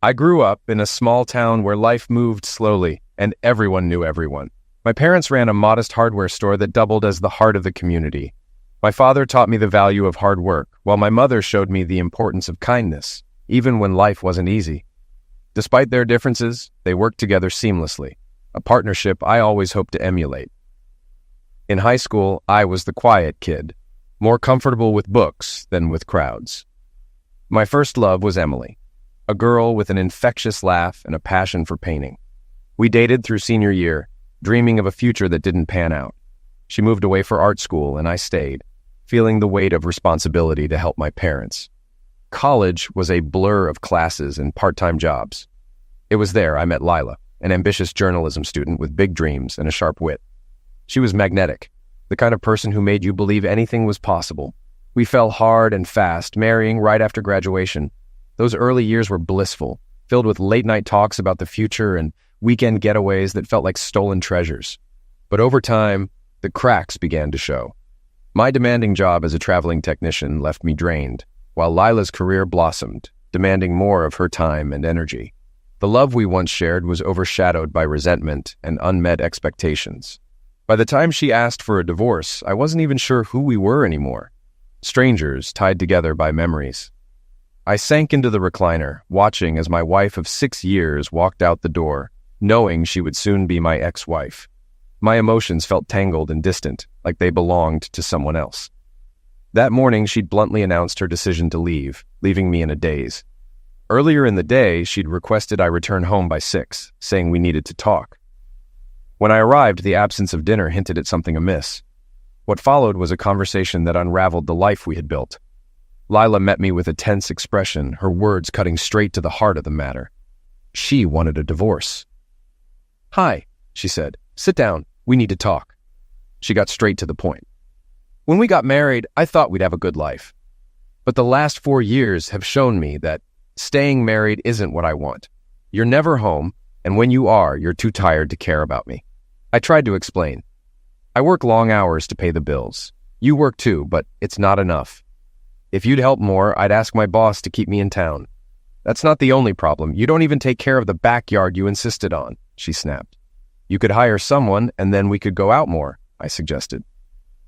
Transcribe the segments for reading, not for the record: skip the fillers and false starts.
I grew up in a small town where life moved slowly and everyone knew everyone. My parents ran a modest hardware store that doubled as the heart of the community. My father taught me the value of hard work, while my mother showed me the importance of kindness, even when life wasn't easy. Despite their differences, they worked together seamlessly, a partnership I always hoped to emulate. In high school, I was the quiet kid, more comfortable with books than with crowds. My first love was Emily, a girl with an infectious laugh and a passion for painting. We dated through senior year, dreaming of a future that didn't pan out. She moved away for art school and I stayed, feeling the weight of responsibility to help my parents. College was a blur of classes and part-time jobs. It was there I met Lila, an ambitious journalism student with big dreams and a sharp wit. She was magnetic, the kind of person who made you believe anything was possible. We fell hard and fast, marrying right after graduation. Those early years were blissful, filled with late-night talks about the future and weekend getaways that felt like stolen treasures. But over time, the cracks began to show. My demanding job as a traveling technician left me drained, while Lila's career blossomed, demanding more of her time and energy. The love we once shared was overshadowed by resentment and unmet expectations. By the time she asked for a divorce, I wasn't even sure who we were anymore. Strangers tied together by memories. I sank into the recliner, watching as my wife of 6 years walked out the door, knowing she would soon be my ex-wife. My emotions felt tangled and distant, like they belonged to someone else. That morning, she'd bluntly announced her decision to leave, leaving me in a daze. Earlier in the day, she'd requested I return home by 6, saying we needed to talk. When I arrived, the absence of dinner hinted at something amiss. What followed was a conversation that unraveled the life we had built. Lila met me with a tense expression, her words cutting straight to the heart of the matter. She wanted a divorce. "Hi," she said. "Sit down. We need to talk." She got straight to the point. "When we got married, I thought we'd have a good life. But the last 4 years have shown me that staying married isn't what I want. You're never home, and when you are, you're too tired to care about me." I tried to explain. "I work long hours to pay the bills. You work too, but it's not enough. If you'd help more, I'd ask my boss to keep me in town. That's not the only problem. You don't even take care of the backyard you insisted on," she snapped. "You could hire someone, and then we could go out more," I suggested.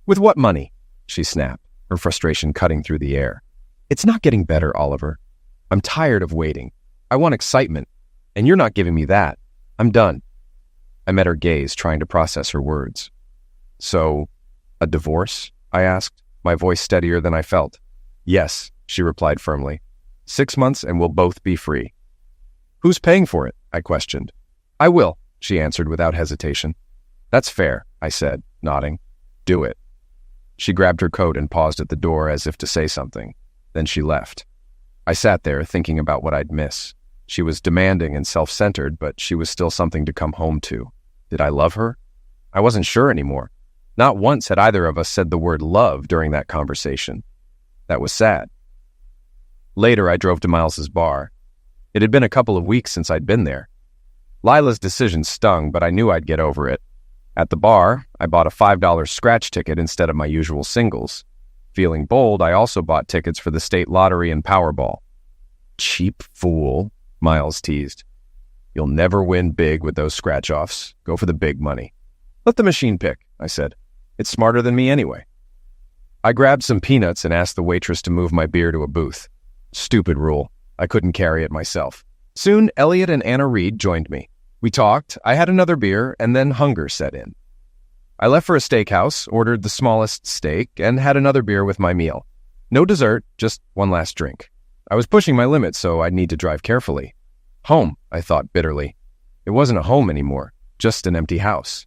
"With what money?" she snapped, her frustration cutting through the air. "It's not getting better, Oliver. I'm tired of waiting. I want excitement, and you're not giving me that. I'm done." I met her gaze, trying to process her words. "So, a divorce?" I asked, my voice steadier than I felt. "Yes," she replied firmly. 6 months and we'll both be free." "Who's paying for it?" I questioned. "I will," she answered without hesitation. "That's fair," I said, nodding. "Do it." She grabbed her coat and paused at the door as if to say something. Then she left. I sat there thinking about what I'd miss. She was demanding and self-centered, but she was still something to come home to. Did I love her? I wasn't sure anymore. Not once had either of us said the word love during that conversation. That was sad. Later, I drove to Miles's bar. It had been a couple of weeks since I'd been there. Lila's decision stung, but I knew I'd get over it. At the bar, I bought a $5 scratch ticket instead of my usual singles. Feeling bold, I also bought tickets for the state lottery and Powerball. "Cheap fool," Miles teased. "You'll never win big with those scratch-offs. Go for the big money." "Let the machine pick," I said. "It's smarter than me anyway." I grabbed some peanuts and asked the waitress to move my beer to a booth. Stupid rule. I couldn't carry it myself. Soon, Elliot and Anna Reed joined me. We talked, I had another beer, and then hunger set in. I left for a steakhouse, ordered the smallest steak, and had another beer with my meal. No dessert, just one last drink. I was pushing my limits, so I'd need to drive carefully. Home, I thought bitterly. It wasn't a home anymore, just an empty house.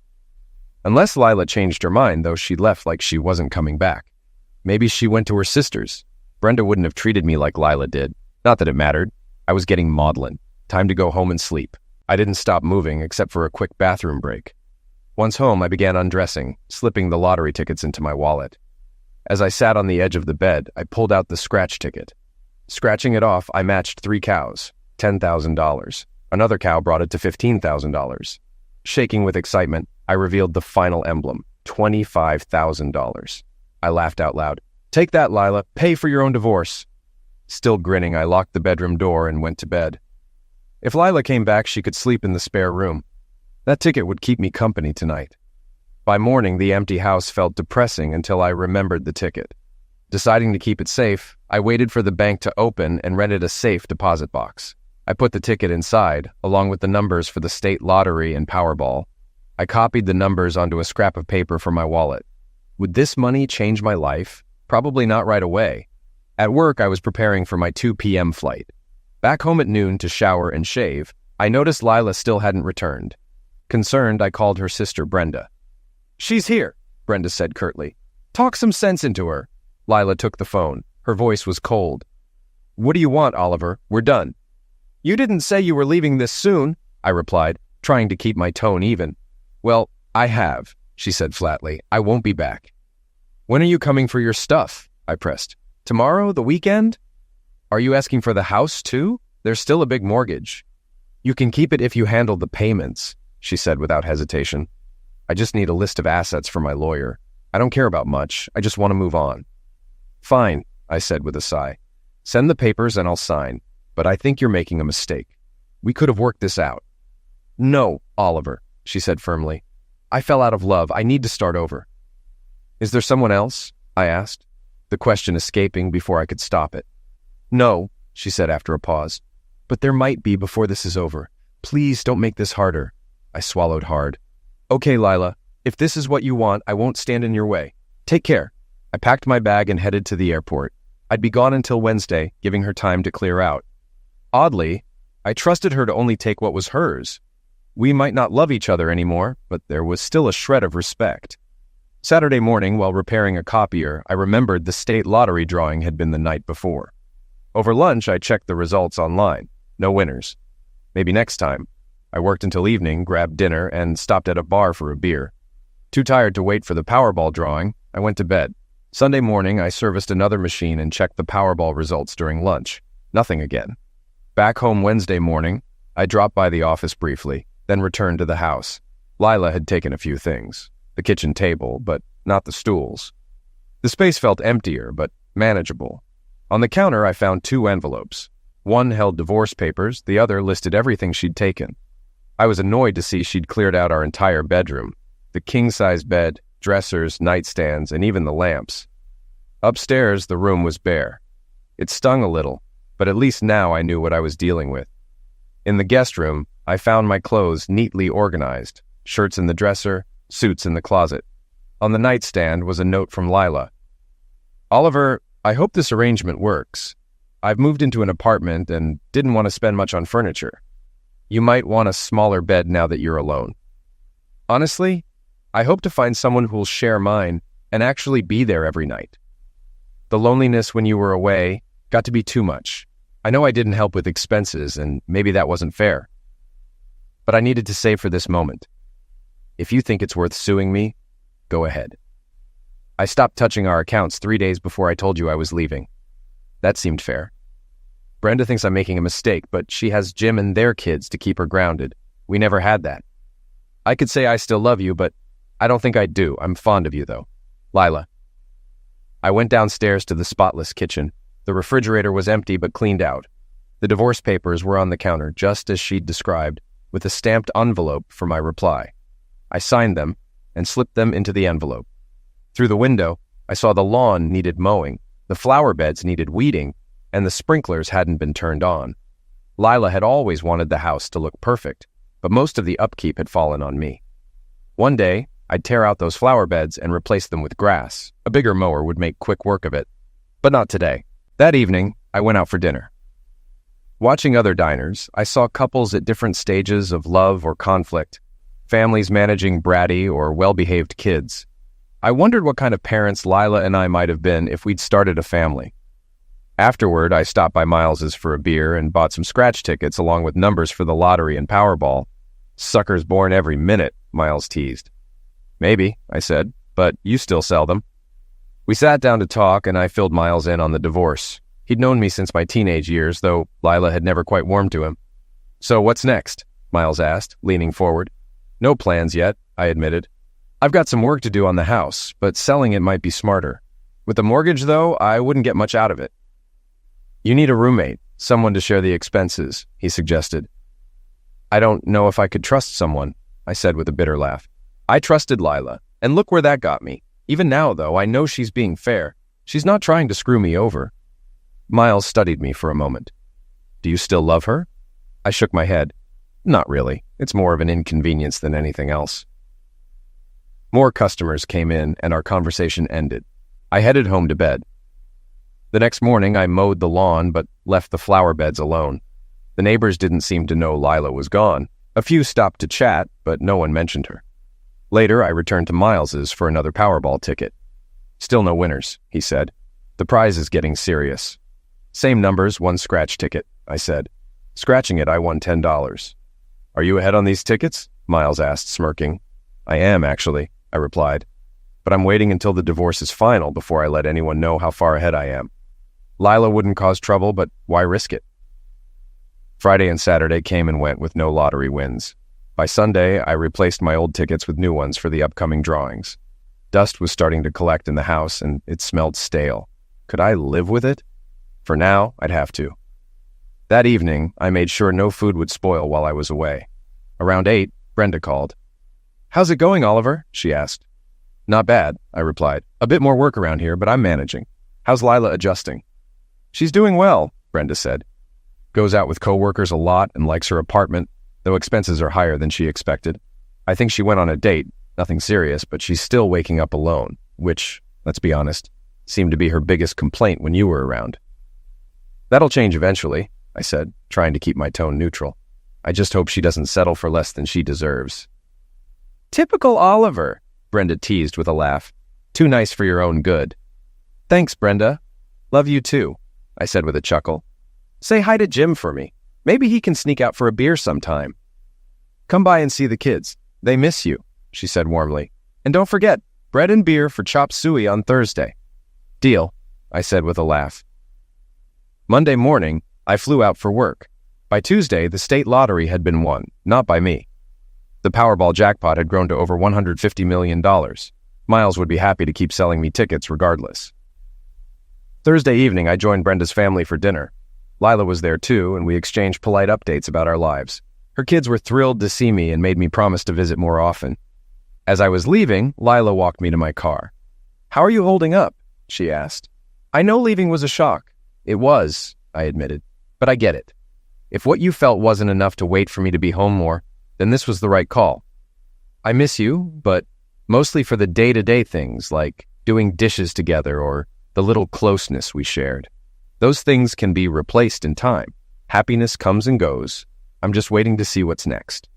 Unless Lila changed her mind, though she left like she wasn't coming back. Maybe she went to her sister's. Brenda wouldn't have treated me like Lila did. Not that it mattered. I was getting maudlin. Time to go home and sleep. I didn't stop moving except for a quick bathroom break. Once home, I began undressing, slipping the lottery tickets into my wallet. As I sat on the edge of the bed, I pulled out the scratch ticket. Scratching it off, I matched 3 cows, $10,000. Another cow brought it to $15,000. Shaking with excitement, I revealed the final emblem, $25,000. I laughed out loud. "Take that, Lila. Pay for your own divorce." Still grinning, I locked the bedroom door and went to bed. If Lila came back, she could sleep in the spare room. That ticket would keep me company tonight. By morning, the empty house felt depressing until I remembered the ticket. Deciding to keep it safe, I waited for the bank to open and rented a safe deposit box. I put the ticket inside, along with the numbers for the state lottery and Powerball. I copied the numbers onto a scrap of paper from my wallet. Would this money change my life? Probably not right away. At work, I was preparing for my 2 p.m. flight. Back home at noon to shower and shave, I noticed Lila still hadn't returned. Concerned, I called her sister Brenda. "She's here," Brenda said curtly. "Talk some sense into her." Lila took the phone. Her voice was cold. "What do you want, Oliver? We're done." "You didn't say you were leaving this soon," I replied, trying to keep my tone even. "Well, I have," she said flatly. "I won't be back." "When are you coming for your stuff?" I pressed. "Tomorrow? The weekend?" "Are you asking for the house, too? There's still a big mortgage." "You can keep it if you handle the payments," she said without hesitation. "I just need a list of assets for my lawyer. I don't care about much. I just want to move on." "Fine," I said with a sigh. "Send the papers and I'll sign. But I think you're making a mistake. We could have worked this out." "No, Oliver," she said firmly. "I fell out of love. I need to start over." "Is there someone else?" I asked, the question escaping before I could stop it. "No," she said after a pause. "But there might be before this is over. Please don't make this harder." I swallowed hard. "Okay, Lila, if this is what you want, I won't stand in your way. Take care." I packed my bag and headed to the airport. I'd be gone until Wednesday, giving her time to clear out. Oddly, I trusted her to only take what was hers. We might not love each other anymore, but there was still a shred of respect. Saturday morning, while repairing a copier, I remembered the state lottery drawing had been the night before. Over lunch, I checked the results online. No winners. Maybe next time. I worked until evening, grabbed dinner, and stopped at a bar for a beer. Too tired to wait for the Powerball drawing, I went to bed. Sunday morning, I serviced another machine and checked the Powerball results during lunch. Nothing again. Back home Wednesday morning, I dropped by the office briefly, then returned to the house. Lila had taken a few things. The kitchen table, but not the stools. The space felt emptier, but manageable. On the counter, I found 2 envelopes. One held divorce papers, the other listed everything she'd taken. I was annoyed to see she'd cleared out our entire bedroom. The king-size bed, dressers, nightstands, and even the lamps. Upstairs, the room was bare. It stung a little, but at least now I knew what I was dealing with. In the guest room, I found my clothes neatly organized, shirts in the dresser, suits in the closet. On the nightstand was a note from Lila. "Oliver, I hope this arrangement works. I've moved into an apartment and didn't want to spend much on furniture. You might want a smaller bed now that you're alone. Honestly, I hope to find someone who'll share mine and actually be there every night. The loneliness when you were away got to be too much. I know I didn't help with expenses, and maybe that wasn't fair. But I needed to save for this moment. If you think it's worth suing me, go ahead. I stopped touching our accounts 3 days before I told you I was leaving. That seemed fair. Brenda thinks I'm making a mistake, but she has Jim and their kids to keep her grounded. We never had that. I could say I still love you, but I don't think I do. I'm fond of you, though. Lila." I went downstairs to the spotless kitchen. The refrigerator was empty but cleaned out. The divorce papers were on the counter, just as she'd described, with a stamped envelope for my reply. I signed them and slipped them into the envelope. Through the window, I saw the lawn needed mowing, the flower beds needed weeding, and the sprinklers hadn't been turned on. Lila had always wanted the house to look perfect, but most of the upkeep had fallen on me. One day, I'd tear out those flower beds and replace them with grass. A bigger mower would make quick work of it. But not today. That evening, I went out for dinner. Watching other diners, I saw couples at different stages of love or conflict, families managing bratty or well-behaved kids. I wondered what kind of parents Lila and I might have been if we'd started a family. Afterward, I stopped by Miles's for a beer and bought some scratch tickets along with numbers for the lottery and Powerball. "Suckers born every minute," Miles teased. "Maybe," I said, "but you still sell them." We sat down to talk, and I filled Miles in on the divorce. He'd known me since my teenage years, though Lila had never quite warmed to him. "So what's next?" Miles asked, leaning forward. "No plans yet," I admitted. "I've got some work to do on the house, but selling it might be smarter. With the mortgage, though, I wouldn't get much out of it." "You need a roommate, someone to share the expenses," he suggested. I don't know if I could trust someone, I said with a bitter laugh. I trusted Lila, and look where that got me. Even now, though, I know she's being fair. She's not trying to screw me over. Miles studied me for a moment. Do you still love her? I shook my head. Not really. It's more of an inconvenience than anything else. More customers came in, and our conversation ended. I headed home to bed. The next morning, I mowed the lawn, but left the flower beds alone. The neighbors didn't seem to know Lila was gone. A few stopped to chat, but no one mentioned her. Later, I returned to Miles's for another Powerball ticket. Still no winners, he said. The prize is getting serious. Same numbers, one scratch ticket, I said. Scratching it, I won $10. Are you ahead on these tickets? Miles asked, smirking. I am, actually, I replied. But I'm waiting until the divorce is final before I let anyone know how far ahead I am. Lila wouldn't cause trouble, but why risk it? Friday and Saturday came and went with no lottery wins. By Sunday, I replaced my old tickets with new ones for the upcoming drawings. Dust was starting to collect in the house, and it smelled stale. Could I live with it? For now, I'd have to. That evening, I made sure no food would spoil while I was away. Around 8, Brenda called. How's it going, Oliver? She asked. Not bad, I replied. A bit more work around here, but I'm managing. How's Lila adjusting? She's doing well, Brenda said. Goes out with coworkers a lot and likes her apartment, though expenses are higher than she expected. I think she went on a date, nothing serious, but she's still waking up alone, which, let's be honest, seemed to be her biggest complaint when you were around. That'll change eventually, I said, trying to keep my tone neutral. I just hope she doesn't settle for less than she deserves. Typical Oliver, Brenda teased with a laugh. Too nice for your own good. Thanks, Brenda. Love you too, I said with a chuckle. Say hi to Jim for me. Maybe he can sneak out for a beer sometime. Come by and see the kids. They miss you, she said warmly. And don't forget, bread and beer for chop suey on Thursday. Deal, I said with a laugh. Monday morning, I flew out for work. By Tuesday, the state lottery had been won, not by me. The Powerball jackpot had grown to over $150 million. Miles would be happy to keep selling me tickets regardless. Thursday evening, I joined Brenda's family for dinner. Lila was there too, and we exchanged polite updates about our lives. Her kids were thrilled to see me and made me promise to visit more often. As I was leaving, Lila walked me to my car. How are you holding up? She asked. I know leaving was a shock. It was, I admitted, but I get it. If what you felt wasn't enough to wait for me to be home more, then this was the right call. I miss you, but mostly for the day-to-day things like doing dishes together or the little closeness we shared. Those things can be replaced in time. Happiness comes and goes. I'm just waiting to see what's next.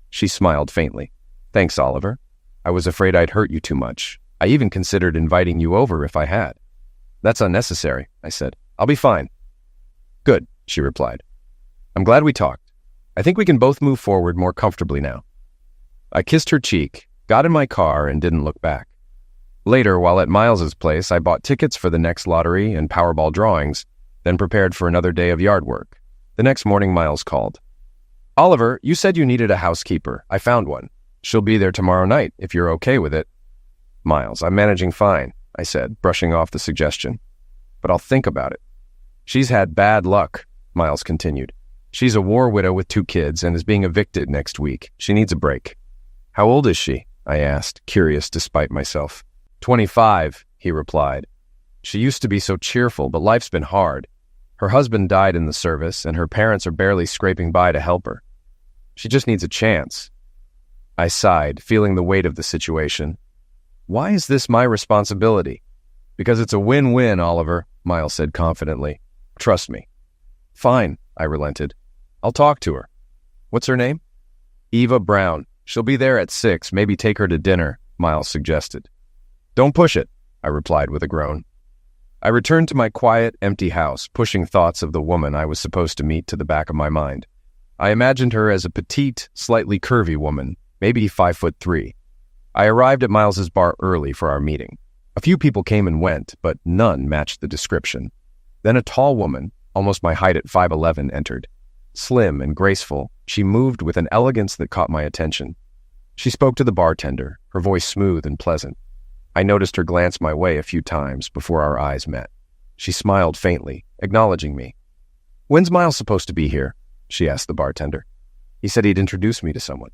She smiled faintly. Thanks, Oliver. I was afraid I'd hurt you too much. I even considered inviting you over if I had. That's unnecessary, I said. I'll be fine. Good, she replied. I'm glad we talked. I think we can both move forward more comfortably now. I kissed her cheek, got in my car, and didn't look back. Later, while at Miles's place, I bought tickets for the next lottery and Powerball drawings, then prepared for another day of yard work. The next morning, Miles called. Oliver, you said you needed a housekeeper. I found one. She'll be there tomorrow night, if you're okay with it. Miles, I'm managing fine, I said, brushing off the suggestion. But I'll think about it. She's had bad luck, Miles continued. She's a war widow with 2 kids and is being evicted next week. She needs a break. How old is she? I asked, curious despite myself. 25, he replied. She used to be so cheerful, but life's been hard. Her husband died in the service, and her parents are barely scraping by to help her. She just needs a chance. I sighed, feeling the weight of the situation. Why is this my responsibility? Because it's a win-win, Oliver, Miles said confidently. Trust me. Fine, I relented. I'll talk to her. What's her name? Eva Brown. She'll be there at 6. Maybe take her to dinner, Miles suggested. Don't push it, I replied with a groan. I returned to my quiet, empty house, pushing thoughts of the woman I was supposed to meet to the back of my mind. I imagined her as a petite, slightly curvy woman, maybe 5'3". I arrived at Miles's bar early for our meeting. A few people came and went, but none matched the description. Then a tall woman, almost my height at 5'11", entered. Slim and graceful, she moved with an elegance that caught my attention. She spoke to the bartender, her voice smooth and pleasant. I noticed her glance my way a few times before our eyes met. She smiled faintly, acknowledging me. When's Miles supposed to be here? She asked the bartender. He said he'd introduce me to someone.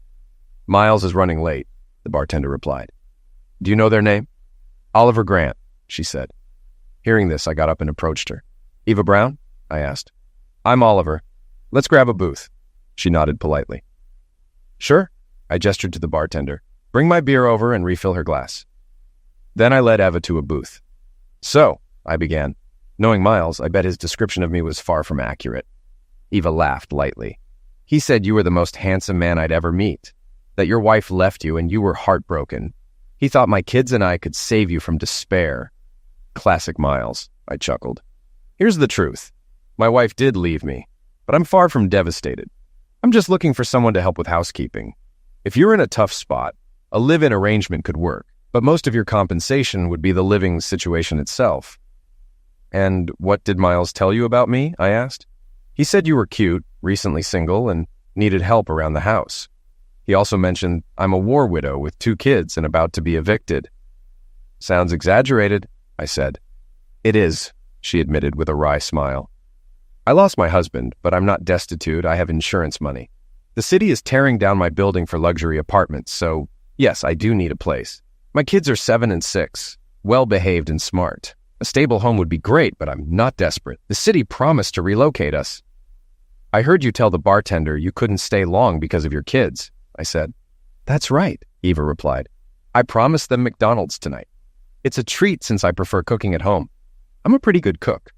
Miles is running late, the bartender replied. Do you know their name? Oliver Grant, she said. Hearing this, I got up and approached her. Eva Brown? I asked. I'm Oliver. Let's grab a booth. She nodded politely. Sure, I gestured to the bartender. Bring my beer over and refill her glass. Then I led Eva to a booth. So, I began. Knowing Miles, I bet his description of me was far from accurate. Eva laughed lightly. He said you were the most handsome man I'd ever meet, that your wife left you and you were heartbroken. He thought my kids and I could save you from despair. Classic Miles, I chuckled. Here's the truth. My wife did leave me, but I'm far from devastated. I'm just looking for someone to help with housekeeping. If you're in a tough spot, a live-in arrangement could work, but most of your compensation would be the living situation itself. And what did Miles tell you about me? I asked. He said you were cute, recently single, and needed help around the house. He also mentioned I'm a war widow with 2 kids and about to be evicted. Sounds exaggerated, I said. It is, she admitted with a wry smile. I lost my husband, but I'm not destitute. I have insurance money. The city is tearing down my building for luxury apartments, so yes, I do need a place. My kids are 7 and 6, well-behaved and smart. A stable home would be great, but I'm not desperate. The city promised to relocate us. I heard you tell the bartender you couldn't stay long because of your kids, I said. That's right, Eva replied. I promised them McDonald's tonight. It's a treat since I prefer cooking at home. I'm a pretty good cook.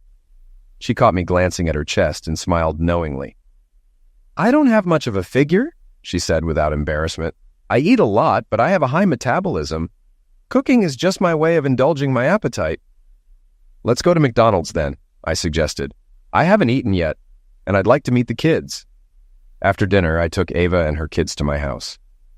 She caught me glancing at her chest and smiled knowingly. I don't have much of a figure, she said without embarrassment. I eat a lot, but I have a high metabolism. Cooking is just my way of indulging my appetite. Let's go to McDonald's then, I suggested. I haven't eaten yet, and I'd like to meet the kids. After dinner, I took Eva and her kids to my house.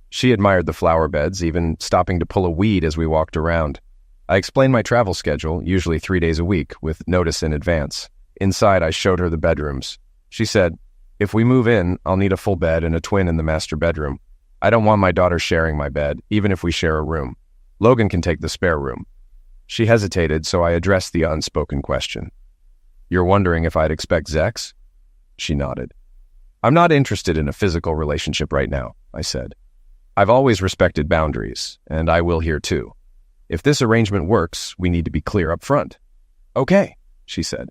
She admired the flower beds, even stopping to pull a weed as we walked around. I explained my travel schedule, usually 3 days a week, with notice in advance. Inside, I showed her the bedrooms. She said, if we move in, I'll need a full bed and a twin in the master bedroom. I don't want my daughter sharing my bed, even if we share a room. Logan can take the spare room. She hesitated, so I addressed the unspoken question. You're wondering if I'd expect Zex? She nodded. I'm not interested in a physical relationship right now, I said. I've always respected boundaries, and I will here too. If this arrangement works, we need to be clear up front. Okay, she said.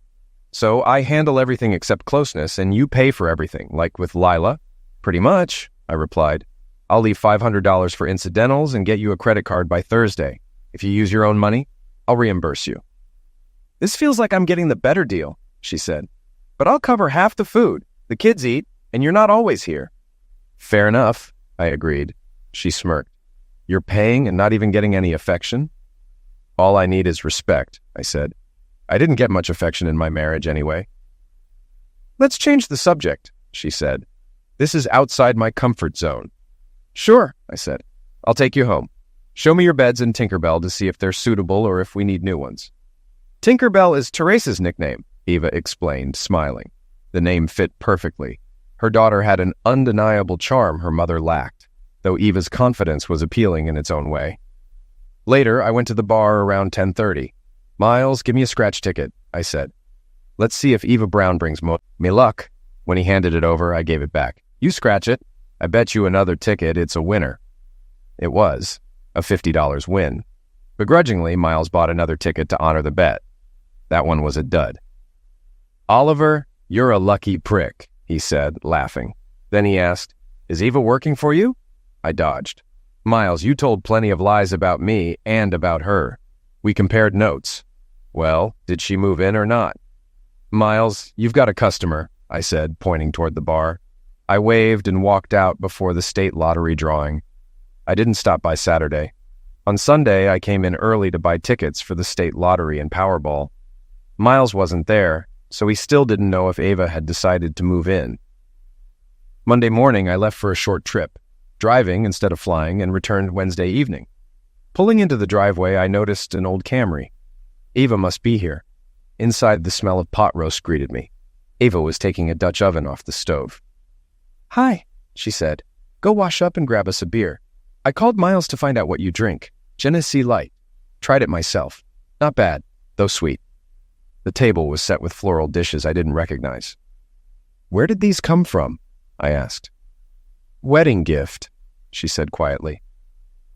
So I handle everything except closeness, and you pay for everything, like with Lila? Pretty much, I replied. I'll leave $500 for incidentals and get you a credit card by Thursday. If you use your own money, I'll reimburse you. This feels like I'm getting the better deal, she said. But I'll cover half the food. The kids eat, and you're not always here. Fair enough, I agreed. She smirked. You're paying and not even getting any affection? All I need is respect, I said. I didn't get much affection in my marriage anyway. Let's change the subject, she said. This is outside my comfort zone. Sure, I said. I'll take you home. Show me your beds in Tinkerbell to see if they're suitable or if we need new ones. Tinkerbell is Teresa's nickname, Eva explained, smiling. The name fit perfectly. Her daughter had an undeniable charm her mother lacked, though Eva's confidence was appealing in its own way. Later, I went to the bar around 10:30. Miles, give me a scratch ticket, I said. Let's see if Eva Brown brings me luck. When he handed it over, I gave it back. You scratch it. I bet you another ticket it's a winner. It was a $50 win. Begrudgingly, Miles bought another ticket to honor the bet. That one was a dud. Oliver, you're a lucky prick, he said, laughing. Then he asked, is Eva working for you? I dodged. Miles, you told plenty of lies about me and about her. We compared notes. Well, did she move in or not? Miles, you've got a customer, I said, pointing toward the bar. I waved and walked out before the state lottery drawing. I didn't stop by Saturday. On Sunday, I came in early to buy tickets for the state lottery and Powerball. Miles wasn't there, so he still didn't know if Eva had decided to move in. Monday morning, I left for a short trip, driving instead of flying, and returned Wednesday evening. Pulling into the driveway, I noticed an old Camry. Eva must be here. Inside, the smell of pot roast greeted me. Eva was taking a Dutch oven off the stove. Hi, she said. Go wash up and grab us a beer. I called Miles to find out what you drink. Genesee Light. Tried it myself. Not bad, though sweet. The table was set with floral dishes I didn't recognize. Where did these come from? I asked. Wedding gift, she said quietly.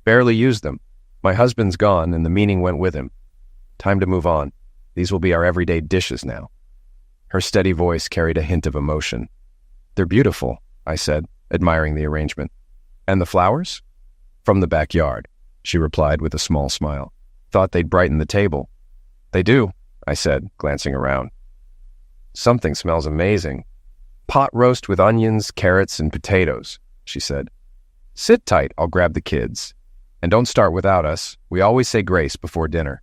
Barely used them. My husband's gone, and the meaning went with him. Time to move on. These will be our everyday dishes now. Her steady voice carried a hint of emotion. They're beautiful, I said, admiring the arrangement. And the flowers? From the backyard, she replied with a small smile. Thought they'd brighten the table. They do, I said, glancing around. Something smells amazing. Pot roast with onions, carrots, and potatoes, she said. Sit tight, I'll grab the kids. And don't start without us. We always say grace before dinner.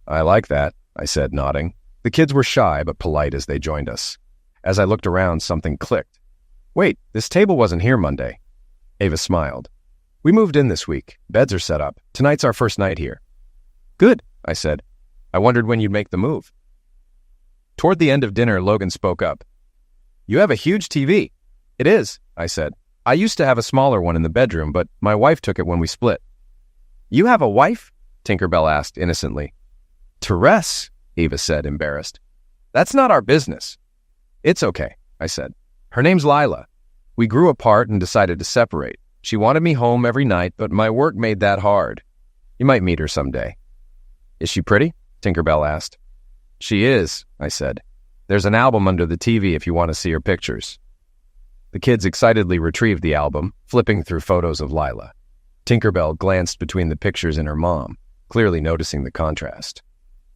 I like that, I said, nodding. The kids were shy but polite as they joined us. As I looked around, something clicked. Wait, this table wasn't here Monday. Ava smiled. We moved in this week. Beds are set up. Tonight's our first night here. Good, I said. I wondered when you'd make the move. Toward the end of dinner, Logan spoke up. You have a huge TV. It is, I said. I used to have a smaller one in the bedroom, but my wife took it when we split. You have a wife? Tinkerbell asked innocently. Therese, Eva said, embarrassed. That's not our business. It's okay, I said. Her name's Lila. We grew apart and decided to separate. She wanted me home every night, but my work made that hard. You might meet her someday. Is she pretty? Tinkerbell asked. She is, I said. There's an album under the TV if you want to see her pictures. The kids excitedly retrieved the album, flipping through photos of Lila. Tinkerbell glanced between the pictures and her mom, clearly noticing the contrast.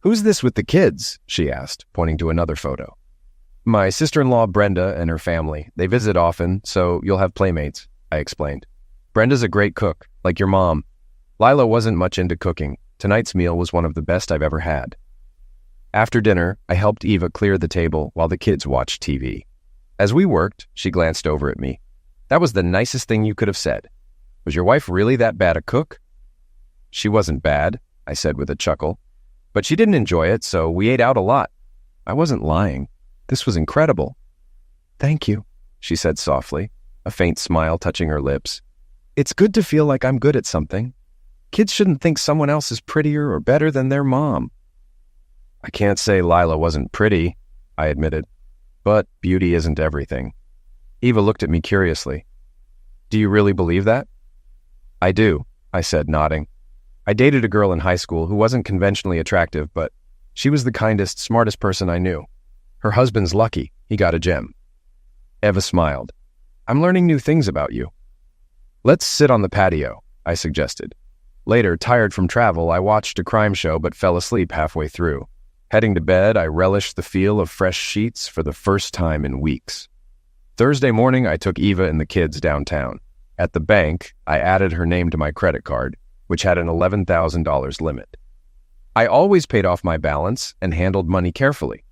Who's this with the kids? She asked, pointing to another photo. My sister-in-law Brenda and her family. They visit often, so you'll have playmates, I explained. Brenda's a great cook, like your mom. Lila wasn't much into cooking. Tonight's meal was one of the best I've ever had. After dinner, I helped Eva clear the table while the kids watched TV. As we worked, she glanced over at me. That was the nicest thing you could have said. Was your wife really that bad a cook? She wasn't bad, I said with a chuckle. But she didn't enjoy it, so we ate out a lot. I wasn't lying. This was incredible. Thank you, she said softly, a faint smile touching her lips. It's good to feel like I'm good at something. Kids shouldn't think someone else is prettier or better than their mom. I can't say Lila wasn't pretty, I admitted. But beauty isn't everything. Eva looked at me curiously. Do you really believe that? I do, I said, nodding. I dated a girl in high school who wasn't conventionally attractive, but she was the kindest, smartest person I knew. Her husband's lucky. He got a gem. Eva smiled. I'm learning new things about you. Let's sit on the patio, I suggested. Later, tired from travel, I watched a crime show but fell asleep halfway through. Heading to bed, I relished the feel of fresh sheets for the first time in weeks. Thursday morning, I took Eva and the kids downtown. At the bank, I added her name to my credit card, which had an $11,000 limit. I always paid off my balance and handled money carefully.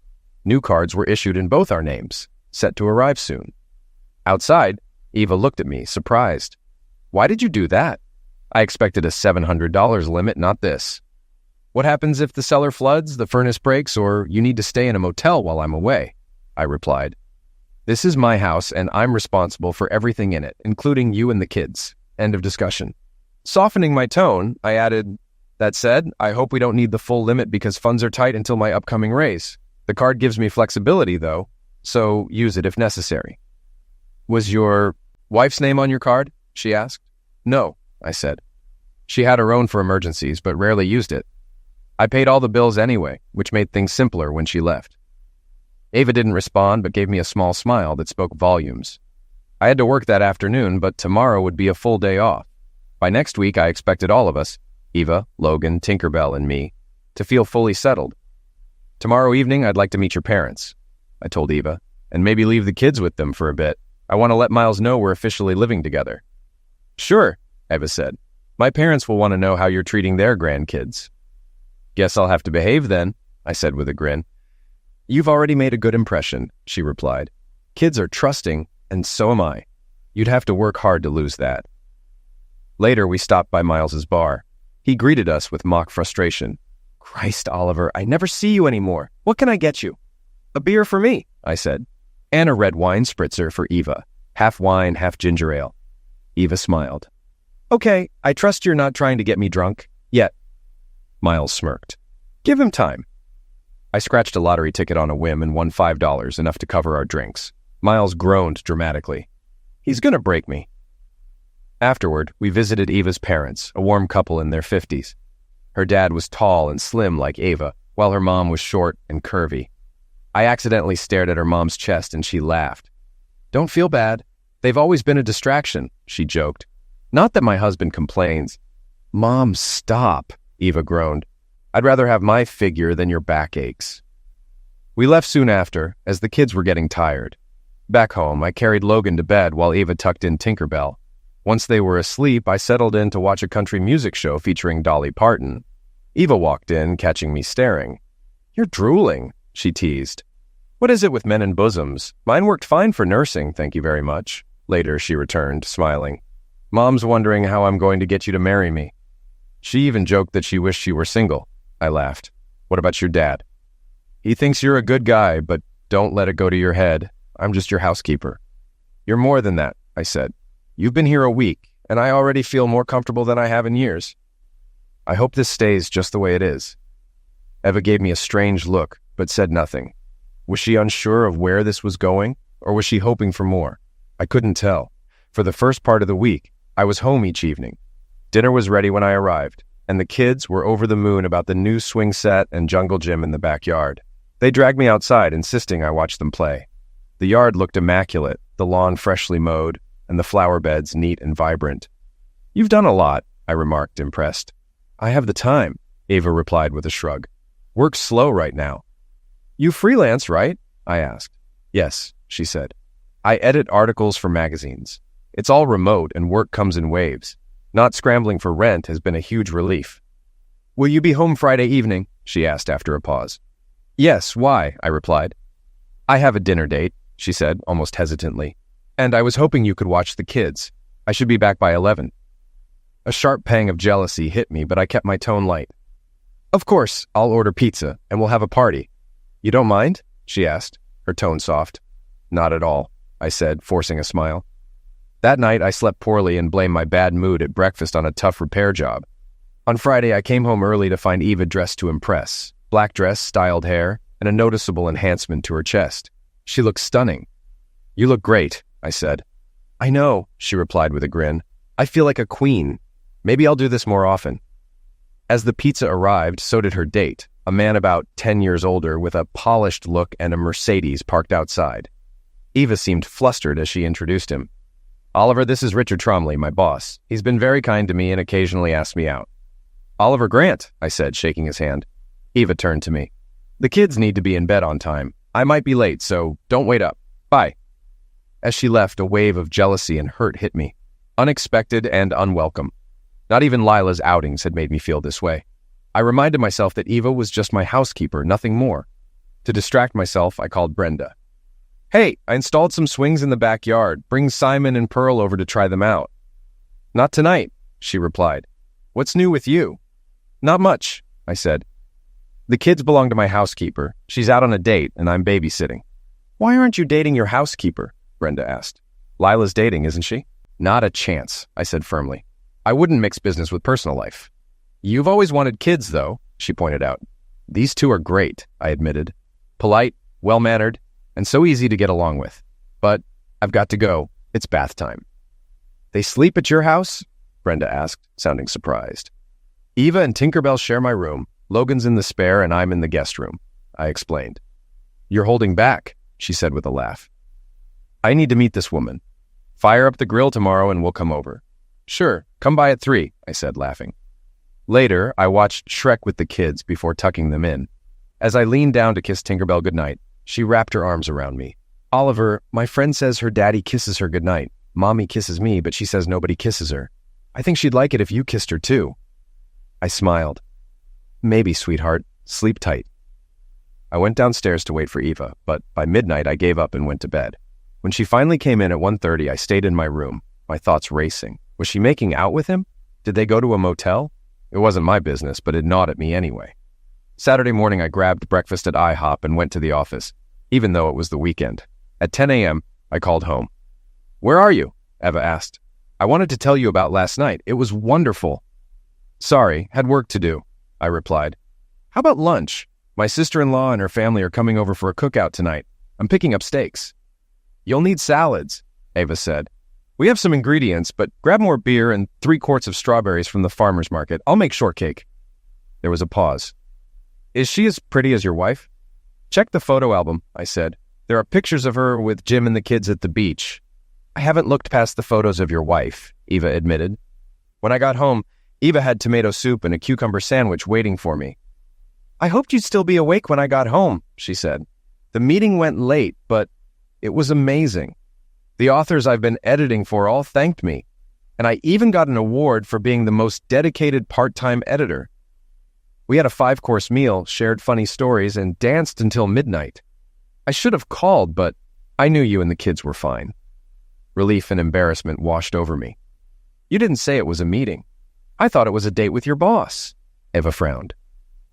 New cards were issued in both our names, set to arrive soon. Outside, Eva looked at me, surprised. Why did you do that? I expected a $700 limit, not this. What happens if the cellar floods, the furnace breaks, or you need to stay in a motel while I'm away? I replied. This is my house, and I'm responsible for everything in it, including you and the kids. End of discussion. Softening my tone, I added, that said, I hope we don't need the full limit because funds are tight until my upcoming raise. The card gives me flexibility, though, so use it if necessary. Was your wife's name on your card? She asked. No, I said. She had her own for emergencies, but rarely used it. I paid all the bills anyway, which made things simpler when she left. Ava didn't respond, but gave me a small smile that spoke volumes. I had to work that afternoon, but tomorrow would be a full day off. By next week, I expected all of us, Eva, Logan, Tinkerbell, and me, to feel fully settled. Tomorrow evening, I'd like to meet your parents, I told Eva, and maybe leave the kids with them for a bit. I want to let Miles know we're officially living together. Sure, Eva said. My parents will want to know how you're treating their grandkids. Guess I'll have to behave then, I said with a grin. You've already made a good impression, she replied. Kids are trusting, and so am I. You'd have to work hard to lose that. Later, we stopped by Miles's bar. He greeted us with mock frustration. Christ, Oliver, I never see you anymore. What can I get you? A beer for me, I said, and a red wine spritzer for Eva. Half wine, half ginger ale. Eva smiled. Okay, I trust you're not trying to get me drunk. Yet. Miles smirked. Give him time. I scratched a lottery ticket on a whim and won $5, enough to cover our drinks. Miles groaned dramatically. He's gonna break me. Afterward, we visited Eva's parents, a warm couple in their 50s. Her dad was tall and slim like Eva, while her mom was short and curvy. I accidentally stared at her mom's chest and she laughed. "Don't feel bad. They've always been a distraction," she joked. "Not that my husband complains." "Mom, stop," Eva groaned. "I'd rather have my figure than your backaches." We left soon after, as the kids were getting tired. Back home, I carried Logan to bed while Eva tucked in Tinkerbell. Once they were asleep, I settled in to watch a country music show featuring Dolly Parton. Eva walked in, catching me staring. "You're drooling," she teased. "What is it with men and bosoms? Mine worked fine for nursing, thank you very much." Later, she returned, smiling. "Mom's wondering how I'm going to get you to marry me." She even joked that she wished she were single. I laughed. "What about your dad?" "He thinks you're a good guy, but don't let it go to your head. I'm just your housekeeper." "You're more than that," I said. "You've been here a week, and I already feel more comfortable than I have in years." "I hope this stays just the way it is." Eva gave me a strange look, but said nothing. Was she unsure of where this was going, or was she hoping for more? I couldn't tell. For the first part of the week, I was home each evening. Dinner was ready when I arrived, and the kids were over the moon about the new swing set and jungle gym in the backyard. They dragged me outside, insisting I watch them play. The yard looked immaculate, the lawn freshly mowed, and the flower beds neat and vibrant. "You've done a lot," I remarked, impressed. "I have the time," Eva replied with a shrug. "Work's slow right now." "You freelance, right?" I asked. "Yes," she said. "I edit articles for magazines. It's all remote and work comes in waves. Not scrambling for rent has been a huge relief." "Will you be home Friday evening?" she asked after a pause. "Yes, why?" I replied. "I have a dinner date," she said, almost hesitantly. "And I was hoping you could watch the kids. I should be back by 11. A sharp pang of jealousy hit me, but I kept my tone light. "Of course, I'll order pizza, and we'll have a party." "You don't mind?" she asked, her tone soft. "Not at all," I said, forcing a smile. That night, I slept poorly and blamed my bad mood at breakfast on a tough repair job. On Friday, I came home early to find Eva dressed to impress. Black dress, styled hair, and a noticeable enhancement to her chest. She looked stunning. "You look great," I said. "I know," she replied with a grin. "I feel like a queen. Maybe I'll do this more often." As the pizza arrived, so did her date, a man about 10 years older with a polished look and a Mercedes parked outside. Eva seemed flustered as she introduced him. "Oliver, this is Richard Tromley, my boss. He's been very kind to me and occasionally asks me out." "Oliver Grant," I said, shaking his hand. Eva turned to me. "The kids need to be in bed on time. I might be late, so don't wait up. Bye." As she left, a wave of jealousy and hurt hit me. Unexpected and unwelcome. Not even Lila's outings had made me feel this way. I reminded myself that Eva was just my housekeeper, nothing more. To distract myself, I called Brenda. "Hey, I installed some swings in the backyard. Bring Simon and Pearl over to try them out." "Not tonight," she replied. "What's new with you?" "Not much," I said. "The kids belong to my housekeeper. She's out on a date, and I'm babysitting." "Why aren't you dating your housekeeper?" Brenda asked. "Lila's dating, isn't she?" "Not a chance," I said firmly. "I wouldn't mix business with personal life." "You've always wanted kids, though," she pointed out. "These two are great," I admitted. "Polite, well-mannered, and so easy to get along with. But I've got to go. It's bath time." "They sleep at your house?" Brenda asked, sounding surprised. "Eva and Tinkerbell share my room. Logan's in the spare and I'm in the guest room," I explained. "You're holding back," she said with a laugh. "I need to meet this woman. Fire up the grill tomorrow and we'll come over." "Sure, come by at 3, I said, laughing. Later, I watched Shrek with the kids before tucking them in. As I leaned down to kiss Tinkerbell goodnight, she wrapped her arms around me. "Oliver, my friend says her daddy kisses her goodnight. Mommy kisses me, but she says nobody kisses her. I think she'd like it if you kissed her too." I smiled. "Maybe, sweetheart. Sleep tight." I went downstairs to wait for Eva, but by midnight I gave up and went to bed. When she finally came in at 1:30, I stayed in my room, my thoughts racing. Was she making out with him? Did they go to a motel? It wasn't my business, but it gnawed at me anyway. Saturday morning, I grabbed breakfast at IHOP and went to the office, even though it was the weekend. At 10 a.m., I called home. "Where are you?" Eva asked. "I wanted to tell you about last night. It was wonderful." "Sorry, had work to do," I replied. "How about lunch? My sister-in-law and her family are coming over for a cookout tonight. I'm picking up steaks." "You'll need salads," Eva said. We have some ingredients, but grab more beer and 3 quarts of strawberries from the farmer's market. I'll make shortcake." There was a pause. "Is she as pretty as your wife?" "Check the photo album," I said. "There are pictures of her with Jim and the kids at the beach." "I haven't looked past the photos of your wife," Eva admitted. When I got home, Eva had tomato soup and a cucumber sandwich waiting for me. "I hoped you'd still be awake when I got home," she said. "The meeting went late, but it was amazing. The authors I've been editing for all thanked me, and I even got an award for being the most dedicated part-time editor. We had a 5-course meal, shared funny stories, and danced until midnight. I should have called, but I knew you and the kids were fine." Relief and embarrassment washed over me. "You didn't say it was a meeting. I thought it was a date with your boss." Eva frowned.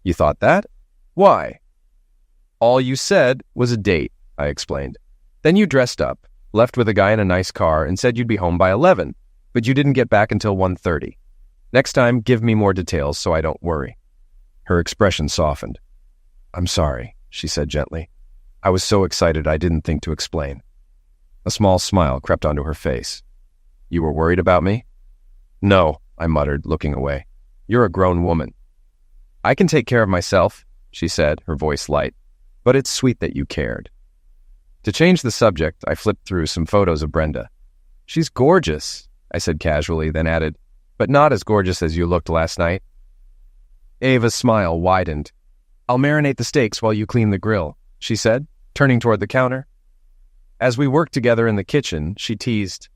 "You thought that? Why?" "All you said was a date," I explained. "Then you dressed up, left with a guy in a nice car, and said you'd be home by 11, but you didn't get back until 1:30. Next time, give me more details so I don't worry." Her expression softened. "I'm sorry," she said gently. "I was so excited I didn't think to explain." A small smile crept onto her face. "You were worried about me?" "No," I muttered, looking away. "You're a grown woman." "I can take care of myself," she said, her voice light. "But it's sweet that you cared." To change the subject, I flipped through some photos of Brenda. "She's gorgeous," I said casually, then added, "but not as gorgeous as you looked last night." Eva's smile widened. "I'll marinate the steaks while you clean the grill," she said, turning toward the counter. As we worked together in the kitchen, she teased,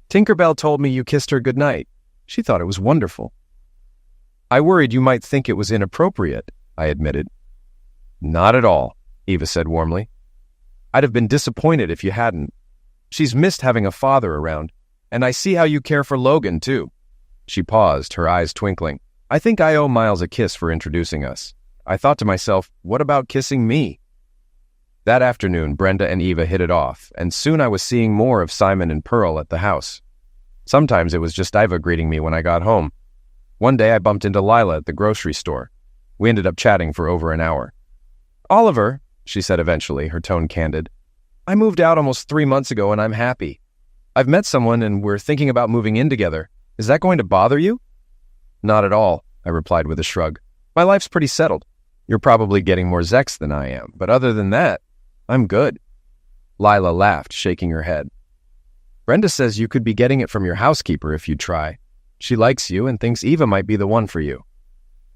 "Tinkerbell told me you kissed her goodnight. She thought it was wonderful." "I worried you might think it was inappropriate," I admitted. "Not at all," Eva said warmly. "I'd have been disappointed if you hadn't. She's missed having a father around, and I see how you care for Logan, too." She paused, her eyes twinkling. "I think I owe Miles a kiss for introducing us." I thought to myself, what about kissing me? That afternoon, Brenda and Eva hit it off, and soon I was seeing more of Simon and Pearl at the house. Sometimes it was just Eva greeting me when I got home. One day I bumped into Lila at the grocery store. We ended up chatting for over an hour. "Oliver," she said eventually, her tone candid, "I moved out almost 3 months ago and I'm happy. I've met someone and we're thinking about moving in together. Is that going to bother you?" "Not at all," I replied with a shrug. "My life's pretty settled. You're probably getting more Zex than I am, but other than that, I'm good." Lila laughed, shaking her head. "Brenda says you could be getting it from your housekeeper if you'd try. She likes you and thinks Eva might be the one for you."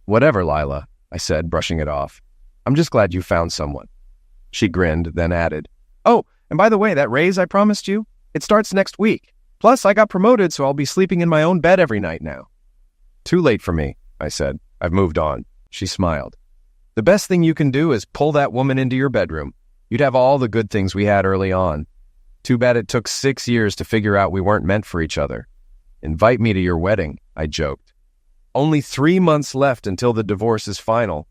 "Whatever, Lila," I said, brushing it off. "I'm just glad you found someone." She grinned, then added, "Oh, and by the way, that raise I promised you, it starts next week. Plus, I got promoted, so I'll be sleeping in my own bed every night now." "Too late for me," I said. "I've moved on." She smiled. "The best thing you can do is pull that woman into your bedroom. You'd have all the good things we had early on. Too bad it took 6 years to figure out we weren't meant for each other. Invite me to your wedding," I joked. "Only 3 months left until the divorce is final.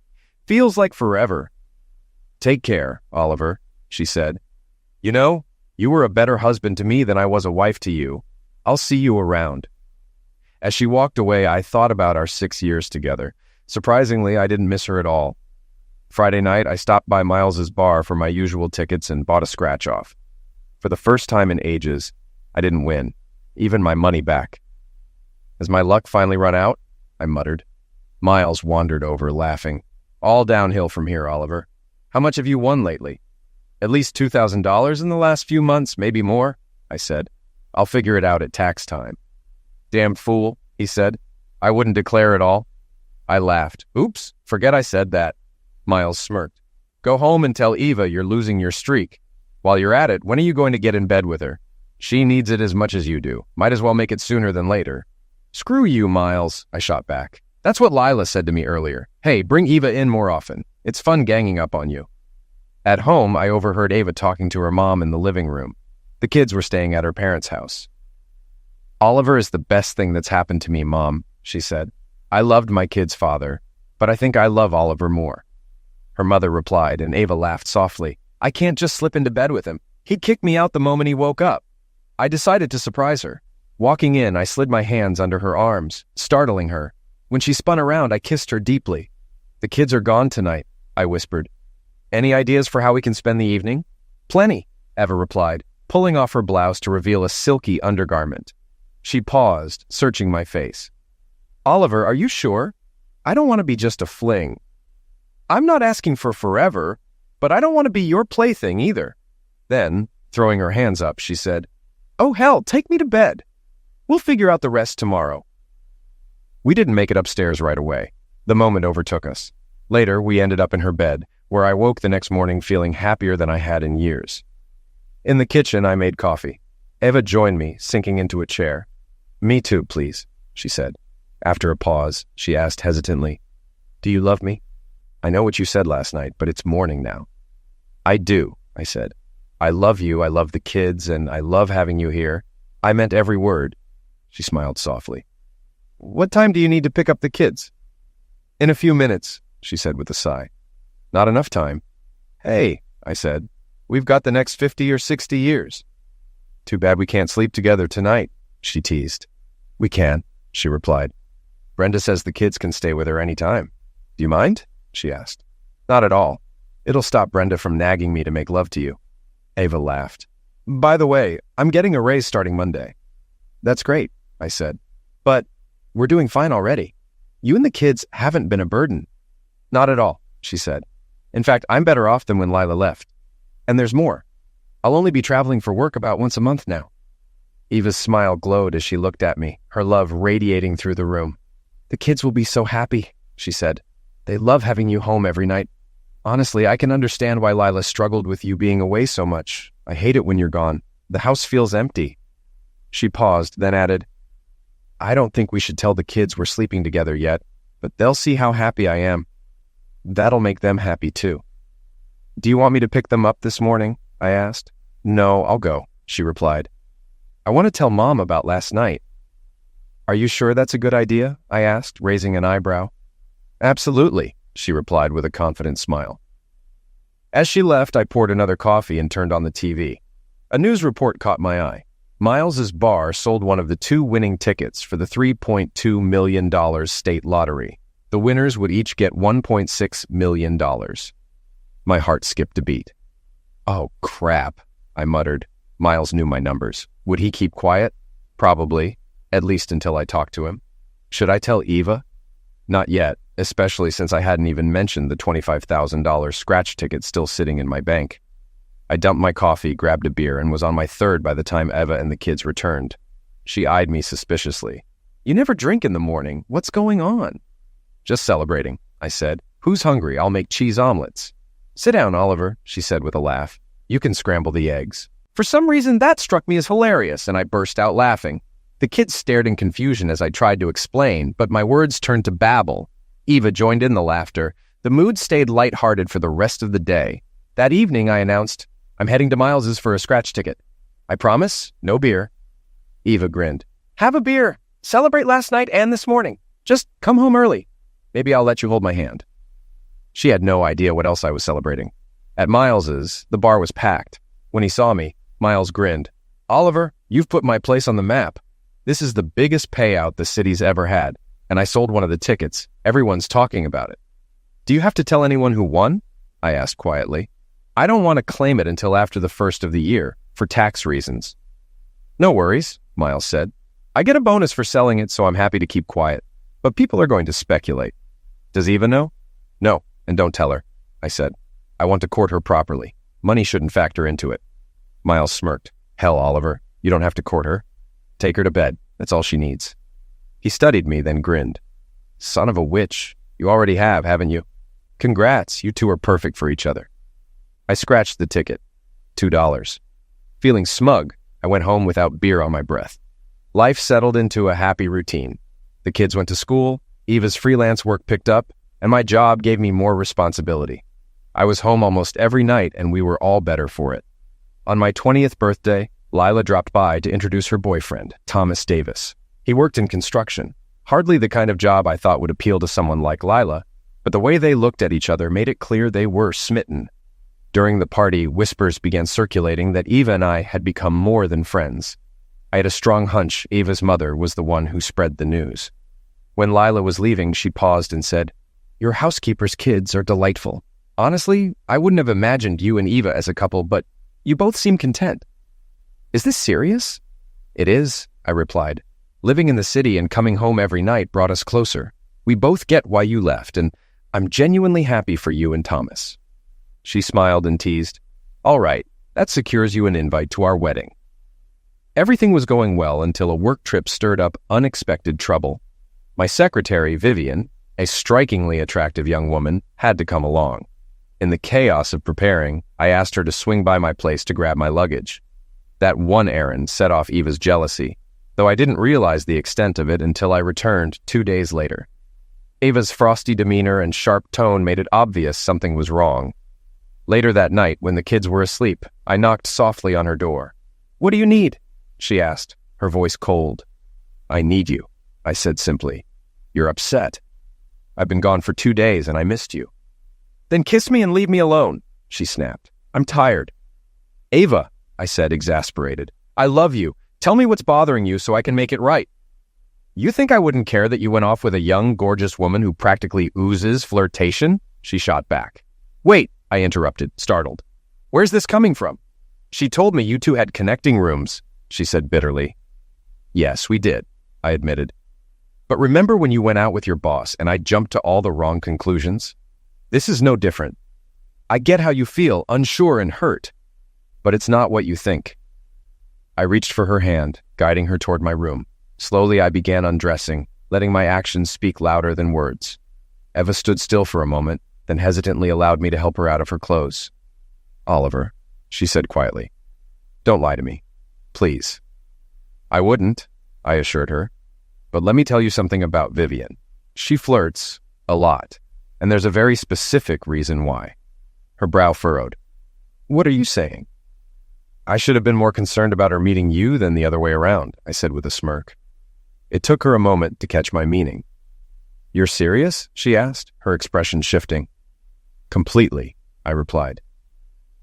Feels like forever." "Take care, Oliver," she said. "You know, you were a better husband to me than I was a wife to you. I'll see you around." As she walked away, I thought about our 6 years together. Surprisingly, I didn't miss her at all. Friday night, I stopped by Miles's bar for my usual tickets and bought a scratch-off. For the first time in ages, I didn't win, even my money back. "Has my luck finally run out?" I muttered. Miles wandered over, laughing. "All downhill from here, Oliver. How much have you won lately?" "At least $2,000 in the last few months, maybe more," I said. "I'll figure it out at tax time." "Damn fool," he said. "I wouldn't declare at all." I laughed. "Oops, forget I said that." Miles smirked. "Go home and tell Eva you're losing your streak. While you're at it, when are you going to get in bed with her? She needs it as much as you do. Might as well make it sooner than later." "Screw you, Miles," I shot back. "That's what Lila said to me earlier. Hey, bring Eva in more often. It's fun ganging up on you." At home, I overheard Eva talking to her mom in the living room. The kids were staying at her parents' house. "Oliver is the best thing that's happened to me, Mom," she said. "I loved my kid's father, but I think I love Oliver more." Her mother replied, and Eva laughed softly. "I can't just slip into bed with him. He'd kick me out the moment he woke up." I decided to surprise her. Walking in, I slid my hands under her arms, startling her. When she spun around, I kissed her deeply. "The kids are gone tonight," I whispered. "Any ideas for how we can spend the evening?" "Plenty," Eva replied. pulling off her blouse to reveal a silky undergarment. She paused, searching my face. "Oliver, are you sure? I don't want to be just a fling. I'm not asking for forever, but I don't want to be your plaything either." Then, throwing her hands up, she said, "Oh hell, take me to bed. We'll figure out the rest tomorrow." We didn't make it upstairs right away. The moment overtook us. Later, we ended up in her bed, where I woke the next morning feeling happier than I had in years. In the kitchen, I made coffee. Eva joined me, sinking into a chair. "Me too, please," she said. After a pause, she asked hesitantly, "Do you love me? I know what you said last night, but it's morning now." "I do," I said. "I love you, I love the kids, and I love having you here. I meant every word." She smiled softly. "What time do you need to pick up the kids?" "In a few minutes," she said with a sigh. "Not enough time." "Hey," I said, "we've got the next 50 or 60 years. "Too bad we can't sleep together tonight," she teased. "We can," she replied. "Brenda says the kids can stay with her any time. Do you mind?" she asked. "Not at all. It'll stop Brenda from nagging me to make love to you." Ava laughed. "By the way, I'm getting a raise starting Monday." "That's great," I said. "But we're doing fine already. You and the kids haven't been a burden." "Not at all," she said. "In fact, I'm better off than when Lila left. And there's more. I'll only be traveling for work about once a month now." Eva's smile glowed as she looked at me, her love radiating through the room. "The kids will be so happy," she said. "They love having you home every night. Honestly, I can understand why Lila struggled with you being away so much. I hate it when you're gone. The house feels empty." She paused, then added, "I don't think we should tell the kids we're sleeping together yet, but they'll see how happy I am. That'll make them happy too." "Do you want me to pick them up this morning?" I asked. "No, I'll go," she replied. "I want to tell Mom about last night." "Are you sure that's a good idea?" I asked, raising an eyebrow. "Absolutely," she replied with a confident smile. As she left, I poured another coffee and turned on the TV. A news report caught my eye. Miles's bar sold one of the 2 winning tickets for the $3.2 million state lottery. The winners would each get $1.6 million. My heart skipped a beat. "Oh, crap," I muttered. Miles knew my numbers. Would he keep quiet? Probably, at least until I talked to him. Should I tell Eva? Not yet, especially since I hadn't even mentioned the $25,000 scratch ticket still sitting in my bank. I dumped my coffee, grabbed a beer, and was on my third by the time Eva and the kids returned. She eyed me suspiciously. "You never drink in the morning. What's going on?" "Just celebrating," I said. "Who's hungry? I'll make cheese omelets." "Sit down, Oliver," she said with a laugh. "You can scramble the eggs." For some reason, that struck me as hilarious, and I burst out laughing. The kids stared in confusion as I tried to explain, but my words turned to babble. Eva joined in the laughter. The mood stayed lighthearted for the rest of the day. That evening, I announced, "I'm heading to Miles's for a scratch ticket. I promise, no beer." Eva grinned. "Have a beer. Celebrate last night and this morning. Just come home early. Maybe I'll let you hold my hand." She had no idea what else I was celebrating. At Miles's, the bar was packed. When he saw me, Miles grinned. "Oliver, you've put my place on the map. This is the biggest payout the city's ever had, and I sold one of the tickets. Everyone's talking about it." "Do you have to tell anyone who won?" I asked quietly. "I don't want to claim it until after the first of the year, for tax reasons." "No worries," Miles said. "I get a bonus for selling it, so I'm happy to keep quiet. But people are going to speculate." "Does Eva know?" "No, and don't tell her," I said. "I want to court her properly. Money shouldn't factor into it." Miles smirked. "Hell, Oliver, you don't have to court her. Take her to bed. That's all she needs." He studied me, then grinned. "Son of a witch. You already have, haven't you? Congrats, you two are perfect for each other." I scratched the ticket. $2. Feeling smug, I went home without beer on my breath. Life settled into a happy routine. The kids went to school, Eva's freelance work picked up, and my job gave me more responsibility. I was home almost every night, and we were all better for it. On my 20th birthday, Lila dropped by to introduce her boyfriend, Thomas Davis. He worked in construction, hardly the kind of job I thought would appeal to someone like Lila, but the way they looked at each other made it clear they were smitten. During the party, whispers began circulating that Eva and I had become more than friends. I had a strong hunch Eva's mother was the one who spread the news. When Lila was leaving, she paused and said, "Your housekeeper's kids are delightful. Honestly, I wouldn't have imagined you and Eva as a couple, but you both seem content." Is this serious? It is, I replied. Living in the city and coming home every night brought us closer. We both get why you left, and I'm genuinely happy for you and Thomas. She smiled and teased, All right, that secures you an invite to our wedding. Everything was going well until a work trip stirred up unexpected trouble. My secretary, Vivian, a strikingly attractive young woman, had to come along. In the chaos of preparing, I asked her to swing by my place to grab my luggage. That one errand set off Eva's jealousy, though I didn't realize the extent of it until I returned 2 days later. Ava's frosty demeanor and sharp tone made it obvious something was wrong. Later that night, when the kids were asleep, I knocked softly on her door. What do you need? She asked, her voice cold. I need you, I said simply. You're upset. I've been gone for 2 days and I missed you. Then kiss me and leave me alone, she snapped. I'm tired. Ava, I said, exasperated. I love you. Tell me what's bothering you so I can make it right. You think I wouldn't care that you went off with a young, gorgeous woman who practically oozes flirtation? She shot back. Wait, I interrupted, startled. Where's this coming from? She told me you two had connecting rooms, she said bitterly. Yes, we did, I admitted. But remember when you went out with your boss and I jumped to all the wrong conclusions? This is no different. I get how you feel, unsure and hurt, but it's not what you think. I reached for her hand, guiding her toward my room. Slowly I began undressing, letting my actions speak louder than words. Eva stood still for a moment, then hesitantly allowed me to help her out of her clothes. Oliver, she said quietly, don't lie to me, please. I wouldn't, I assured her, but let me tell you something about Vivian. She flirts a lot, and there's a very specific reason why. Her brow furrowed. What are you saying? I should have been more concerned about her meeting you than the other way around, I said with a smirk. It took her a moment to catch my meaning. You're serious? She asked, her expression shifting. Completely, I replied.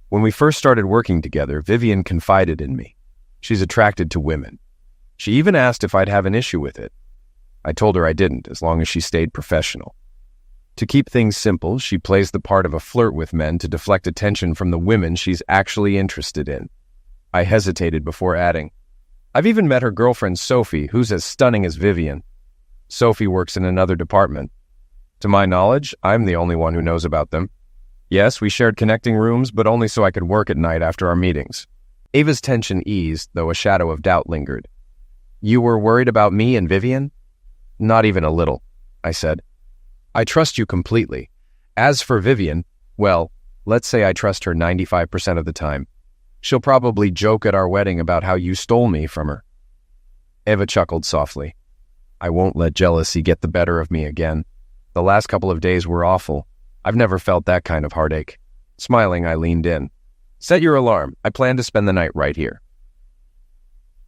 When we first started working together, Vivian confided in me. She's attracted to women. She even asked if I'd have an issue with it. I told her I didn't, as long as she stayed professional. To keep things simple, she plays the part of a flirt with men to deflect attention from the women she's actually interested in. I hesitated before adding, I've even met her girlfriend Sophie, who's as stunning as Vivian. Sophie works in another department. To my knowledge, I'm the only one who knows about them. Yes, we shared connecting rooms, but only so I could work at night after our meetings. Ava's tension eased, though a shadow of doubt lingered. You were worried about me and Vivian? Not even a little, I said. I trust you completely. As for Vivian, well, let's say I trust her 95% of the time. She'll probably joke at our wedding about how you stole me from her. Eva chuckled softly. I won't let jealousy get the better of me again. The last couple of days were awful. I've never felt that kind of heartache. Smiling, I leaned in. Set your alarm. I plan to spend the night right here.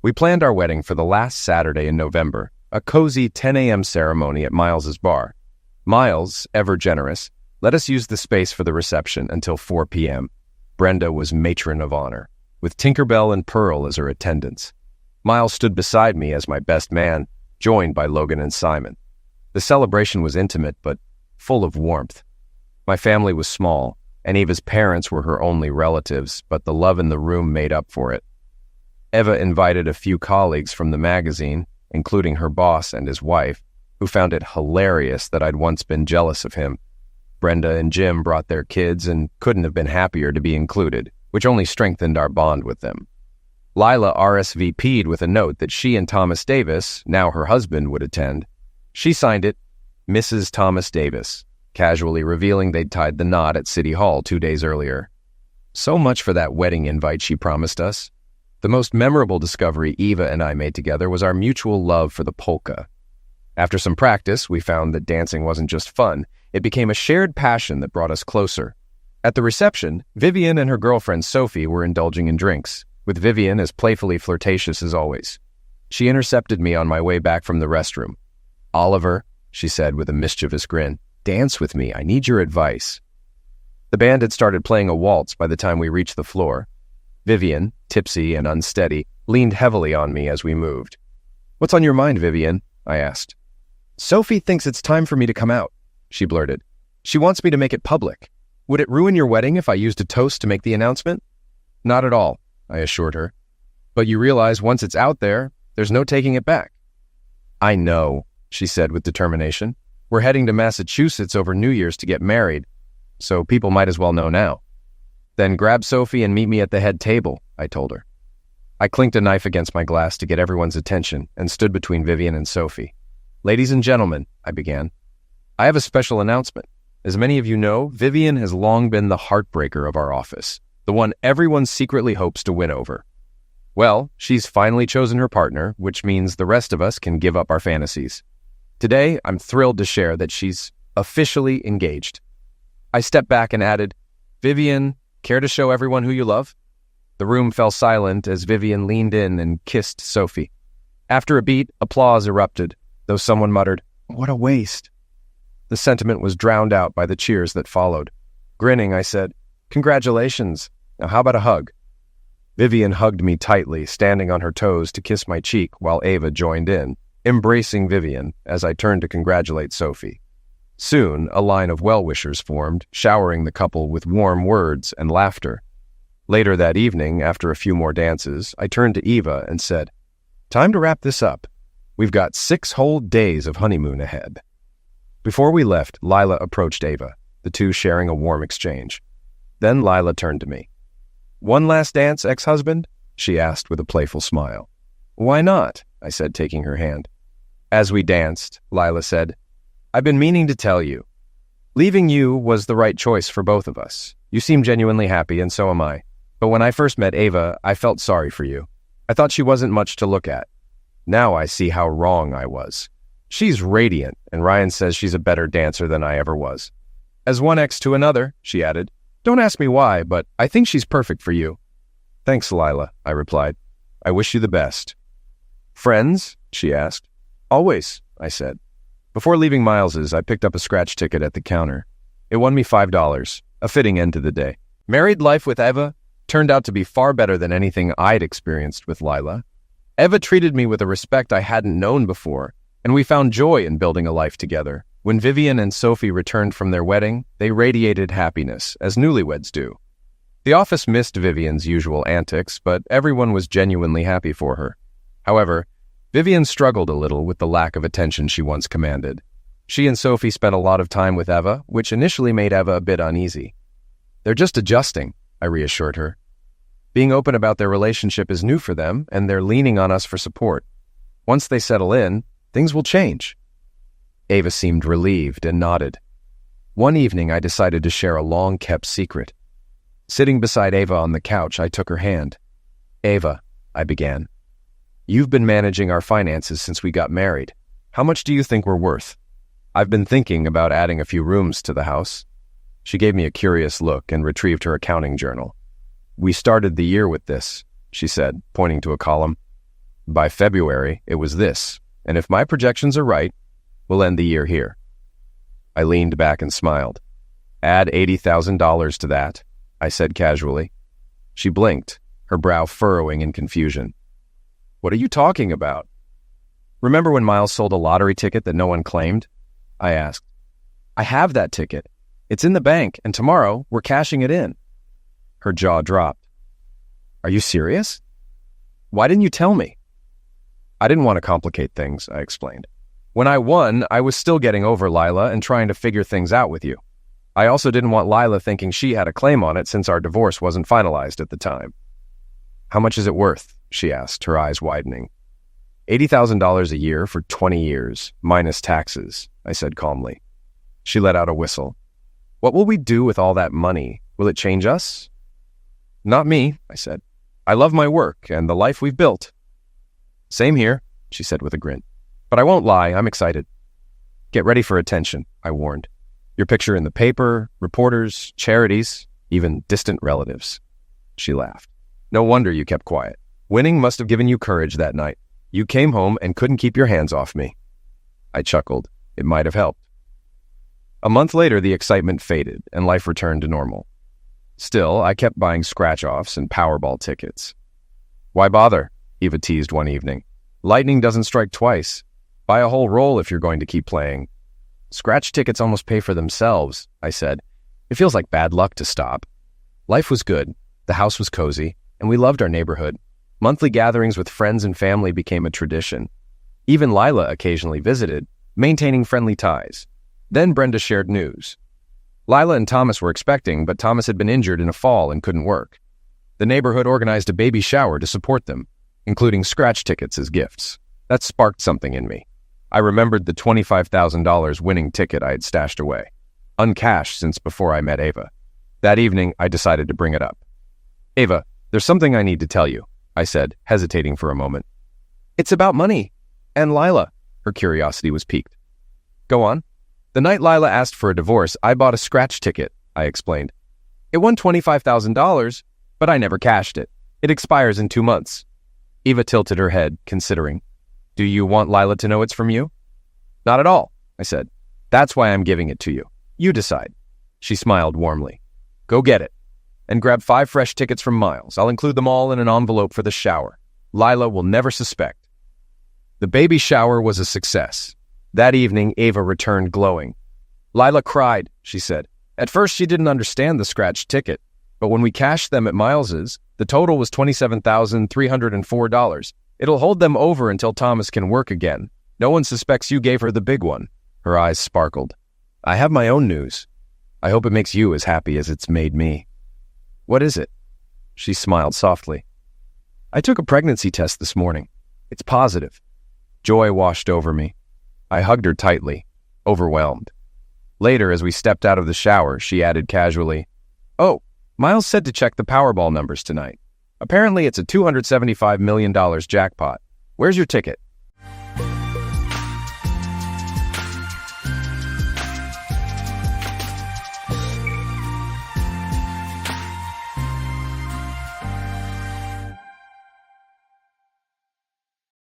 We planned our wedding for the last Saturday in November, a cozy 10 a.m. ceremony at Miles's bar. Miles, ever generous, let us use the space for the reception until 4 p.m. Brenda was matron of honor, with Tinkerbell and Pearl as her attendants. Miles stood beside me as my best man, joined by Logan and Simon. The celebration was intimate, but full of warmth. My family was small, and Eva's parents were her only relatives, but the love in the room made up for it. Eva invited a few colleagues from the magazine, including her boss and his wife, who found it hilarious that I'd once been jealous of him. Brenda and Jim brought their kids and couldn't have been happier to be included, which only strengthened our bond with them. Lila RSVP'd with a note that she and Thomas Davis, now her husband, would attend. She signed it, Mrs. Thomas Davis, casually revealing they'd tied the knot at City Hall 2 days earlier. So much for that wedding invite she promised us. The most memorable discovery Eva and I made together was our mutual love for the polka. After some practice, we found that dancing wasn't just fun. It became a shared passion that brought us closer. At the reception, Vivian and her girlfriend Sophie were indulging in drinks, with Vivian as playfully flirtatious as always. She intercepted me on my way back from the restroom. Oliver, she said with a mischievous grin, dance with me. I need your advice. The band had started playing a waltz by the time we reached the floor. Vivian, tipsy and unsteady, leaned heavily on me as we moved. What's on your mind, Vivian? I asked. Sophie thinks it's time for me to come out, she blurted. She wants me to make it public. Would it ruin your wedding if I used a toast to make the announcement? Not at all, I assured her. But you realize once it's out there, there's no taking it back. I know, she said with determination. We're heading to Massachusetts over New Year's to get married, so people might as well know now. Then grab Sophie and meet me at the head table, I told her. I clinked a knife against my glass to get everyone's attention and stood between Vivian and Sophie. Ladies and gentlemen, I began, I have a special announcement. As many of you know, Vivian has long been the heartbreaker of our office, the one everyone secretly hopes to win over. Well, she's finally chosen her partner, which means the rest of us can give up our fantasies. Today, I'm thrilled to share that she's officially engaged. I stepped back and added, Vivian, care to show everyone who you love? The room fell silent as Vivian leaned in and kissed Sophie. After a beat, applause erupted, though someone muttered, "What a waste." The sentiment was drowned out by the cheers that followed. Grinning, I said, "Congratulations. Now how about a hug?" Vivian hugged me tightly, standing on her toes to kiss my cheek while Ava joined in, embracing Vivian as I turned to congratulate Sophie. Soon, a line of well-wishers formed, showering the couple with warm words and laughter. Later that evening, after a few more dances, I turned to Eva and said, "Time to wrap this up. We've got 6 whole days of honeymoon ahead." Before we left, Lila approached Ava, the two sharing a warm exchange. Then Lila turned to me. "One last dance, ex-husband?" she asked with a playful smile. "Why not?" I said, taking her hand. As we danced, Lila said, "I've been meaning to tell you. Leaving you was the right choice for both of us. You seem genuinely happy, and so am I. But when I first met Ava, I felt sorry for you. I thought she wasn't much to look at. Now I see how wrong I was. She's radiant, and Ryan says she's a better dancer than I ever was." As one ex to another, she added, "Don't ask me why, but I think she's perfect for you." "Thanks, Lila," I replied. "I wish you the best." "Friends?" she asked. "Always," I said. Before leaving Miles's, I picked up a scratch ticket at the counter. It won me $5, a fitting end to the day. Married life with Eva turned out to be far better than anything I'd experienced with Lila. Eva treated me with a respect I hadn't known before, and we found joy in building a life together. When Vivian and Sophie returned from their wedding, they radiated happiness, as newlyweds do. The office missed Vivian's usual antics, but everyone was genuinely happy for her. However, Vivian struggled a little with the lack of attention she once commanded. She and Sophie spent a lot of time with Eva, which initially made Eva a bit uneasy. "They're just adjusting," I reassured her. "Being open about their relationship is new for them, and they're leaning on us for support. Once they settle in, things will change." Ava seemed relieved and nodded. One evening, I decided to share a long-kept secret. Sitting beside Ava on the couch, I took her hand. "Ava," I began, "you've been managing our finances since we got married. How much do you think we're worth? I've been thinking about adding a few rooms to the house." She gave me a curious look and retrieved her accounting journal. "We started the year with this," she said, pointing to a column. "By February, it was this, and if my projections are right, we'll end the year here." I leaned back and smiled. "Add $80,000 to that," I said casually. She blinked, her brow furrowing in confusion. "What are you talking about?" "Remember when Miles sold a lottery ticket that no one claimed?" I asked. "I have that ticket. It's in the bank, and tomorrow we're cashing it in." Her jaw dropped. "Are you serious? Why didn't you tell me?" "I didn't want to complicate things," I explained. "When I won, I was still getting over Lila and trying to figure things out with you. I also didn't want Lila thinking she had a claim on it since our divorce wasn't finalized at the time." "How much is it worth?" she asked, her eyes widening. $80,000 a year for 20 years, minus taxes," I said calmly. She let out a whistle. "What will we do with all that money? Will it change us?" "Not me," I said. "I love my work and the life we've built." "Same here," she said with a grin. "But I won't lie, I'm excited." "Get ready for attention," I warned. "Your picture in the paper, reporters, charities, even distant relatives." She laughed. "No wonder you kept quiet. Winning must have given you courage that night. You came home and couldn't keep your hands off me." I chuckled. It might have helped. A month later, the excitement faded, and life returned to normal. Still, I kept buying scratch-offs and Powerball tickets. "Why bother?" Eva teased one evening. "Lightning doesn't strike twice. Buy a whole roll if you're going to keep playing." "Scratch tickets almost pay for themselves," I said. "It feels like bad luck to stop." Life was good, the house was cozy, and we loved our neighborhood. Monthly gatherings with friends and family became a tradition. Even Lila occasionally visited, maintaining friendly ties. Then Brenda shared news. Lila and Thomas were expecting, but Thomas had been injured in a fall and couldn't work. The neighborhood organized a baby shower to support them, including scratch tickets as gifts. That sparked something in me. I remembered the $25,000 winning ticket I had stashed away, uncashed since before I met Ava. That evening, I decided to bring it up. "Ava, there's something I need to tell you," I said, hesitating for a moment. "It's about money. And Lila." Her curiosity was piqued. "Go on." "The night Lila asked for a divorce, I bought a scratch ticket," I explained. "It won $25,000, but I never cashed it. It expires in 2 months." Eva tilted her head, considering. "Do you want Lila to know it's from you?" "Not at all," I said. "That's why I'm giving it to you. You decide." She smiled warmly. "Go get it. And grab 5 fresh tickets from Miles. I'll include them all in an envelope for the shower. Lila will never suspect." The baby shower was a success. That evening, Ava returned glowing. "Lila cried," she said. "At first, she didn't understand the scratched ticket, but when we cashed them at Miles's, the total was $27,304. It'll hold them over until Thomas can work again. No one suspects you gave her the big one." Her eyes sparkled. "I have my own news. I hope it makes you as happy as it's made me." "What is it?" She smiled softly. "I took a pregnancy test this morning. It's positive." Joy washed over me. I hugged her tightly, overwhelmed. Later, as we stepped out of the shower, she added casually, "Oh, Miles said to check the Powerball numbers tonight. Apparently it's a $275 million jackpot. Where's your ticket?"